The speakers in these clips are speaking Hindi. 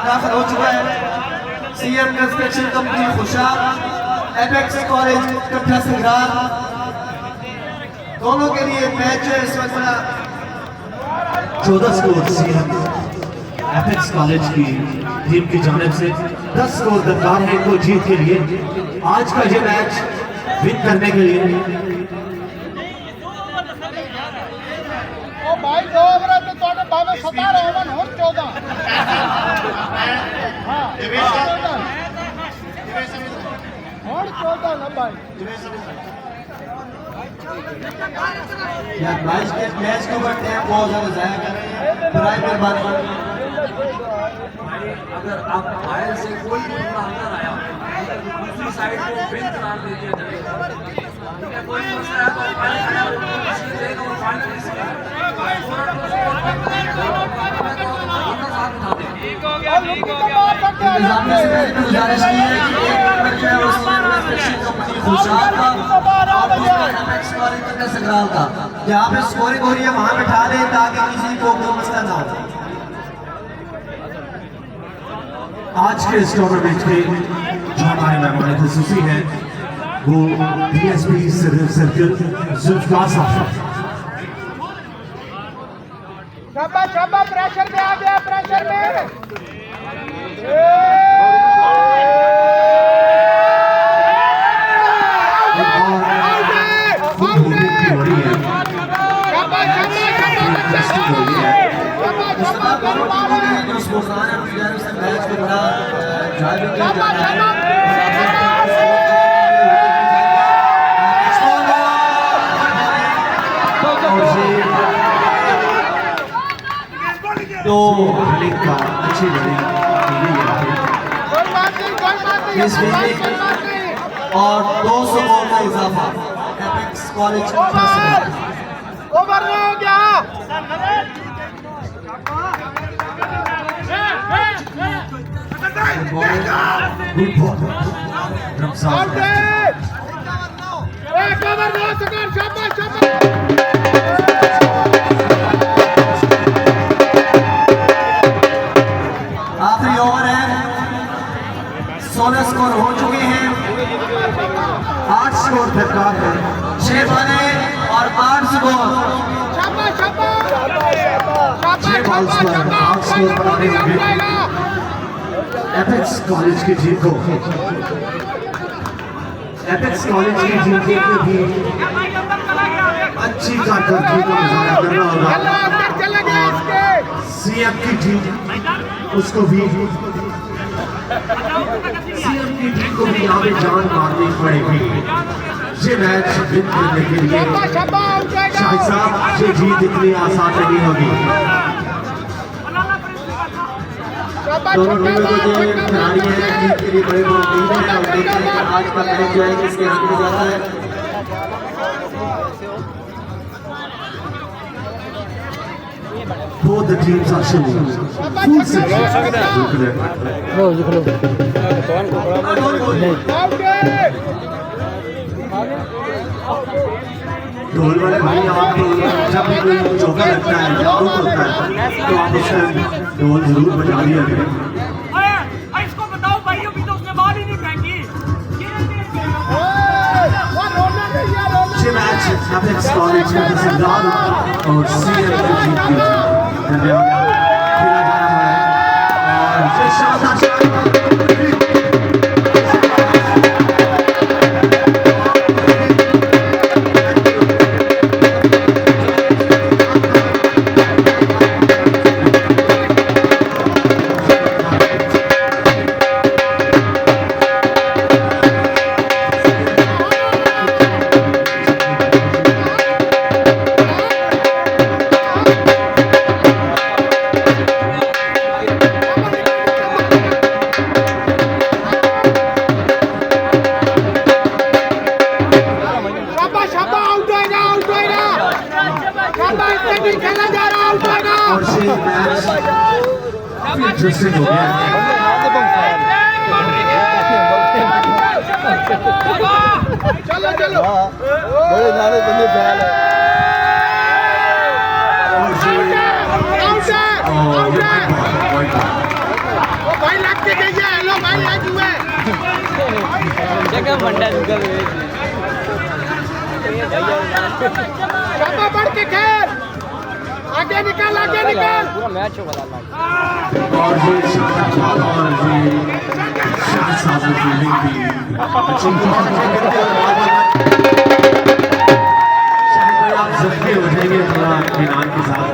दाखिल हो चुका है। CM construction company Khushab, apex college कट्ठा संग्राम, दोनों के लिए मैच है इस वक्त। 14 स्कोर सीएम एपेक्स कॉलेज की टीम की जानिब से, 10 स्कोर दरकार है इनको जीत के लिए, आज का ये मैच विन करने के लिए। भाई 2 ओवर तो ਤੁਹਾਡੇ ਭਾਵੇਂ 17 ਹੋਵਣ ਹੁਣ 14 ਹਾਂ ਹੁਣ 14 ਨਾ ਭਾई यार मैच के ऊपर टाइम बहुत ज्यादा जाया कर रहे हैं, बुराई मेहरबानी। अगर आप फाइल से कोई भी अंदर आया दूसरी साइड को बिन करार दे दिया जाएगा, कोई मसला है तो फाइल आया वो देगा वो फाइनल इसका इंतजाम से मैंने गुजारिश की है कि एक नंबर जो है वो सीएम कंस्ट्रक्शन कंपनी खुशाब का और दूसरा एपेक्स कॉलेज कट्ठा संग्राम का, जहाँ पे स्कोरिंग हो रही है वहाँ बिठा दें ताकि किसी को कोई मसला ना हो। आज के इस टूर्नामेंट के जो हमारे मेहमान खुसूसी हैं वो डीएसपी सर्कल जुल्फकार साहब। शाबाश शाबाश, प्रेशर में आ गया, प्रेशर में तो बॉलिंग का अच्छी बॉलिंग इस और 200 बॉल का इजाफा एपेक्स कॉलेज कट्ठा संग्राम। ओवर हो गया। गुड बॉल रमजान एक ओवर हो सका, शाबाश शाबाश। आखिरी ओवर है, 16 स्कोर हो चुके हैं, 8 स्कोर दरकार है, 6 बॉलें और 8 स्कोर। शाबाश शाबाश 6 बॉल्स पर 8 स्कोर बनाने होंगे एपेक्स कॉलेज की टीम को। एपेक्स कॉलेज की टीम को भी अच्छी कारकर्दगी का मुजाहरा करना होगा और सीएम की टीम उसको भी सीएम की टीम को भी यहाँ पे जान मारनी पड़ेगी ये मैच विन करने के लिए। शाहिद साहब ये जीत इतनी आसान नहीं होगी। दोनों टीमों को जो खिलाड़ी हैं जीत के लिए बड़े उम्मीद है और देखते हैं कि आज का मैच जो है किसके हाथ में जाता है। Both the teams are showing full ढोल वाले भाई आप जब भी कोई चौका लगता है या आउट होता है तो आप उसका ढोल जरूर बजा दिया करें। इसको बताओ भाई, अभी तो उसने बाल ही नहीं फेंकी। ये मैच एपेक्स कॉलेज का सरदार और सीएम की टीम के दरमियान खेला जा रहा है और ये शानदार इंटरेस्टिंग हो गया चलो चलो बड़े नारे बंदे बैल है शाबा बढ़ के खेल, आगे निकल पूरा मैच हो गया और ये शानदार और ये शानदार फील्डिंग भी अच्छी शायद कोई आप जख्मी हो जाएंगे थोड़ा इनाम के साथ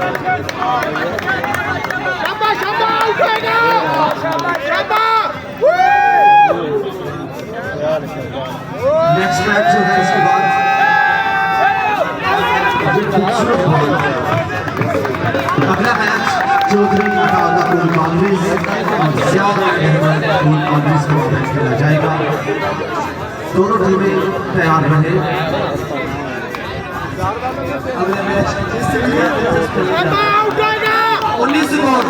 शाबा शाबा आउट होएगा, शाबा नेक्स्ट मैच जो है इसके बाद अगला मैच चौधरी अकाउंट कांग्रेस और ज्यादा कांग्रेस को खेला जाएगा। दोनों टीमें तैयार रहे। अगला मैच शाबा आउट होएगा। 19 स्कोर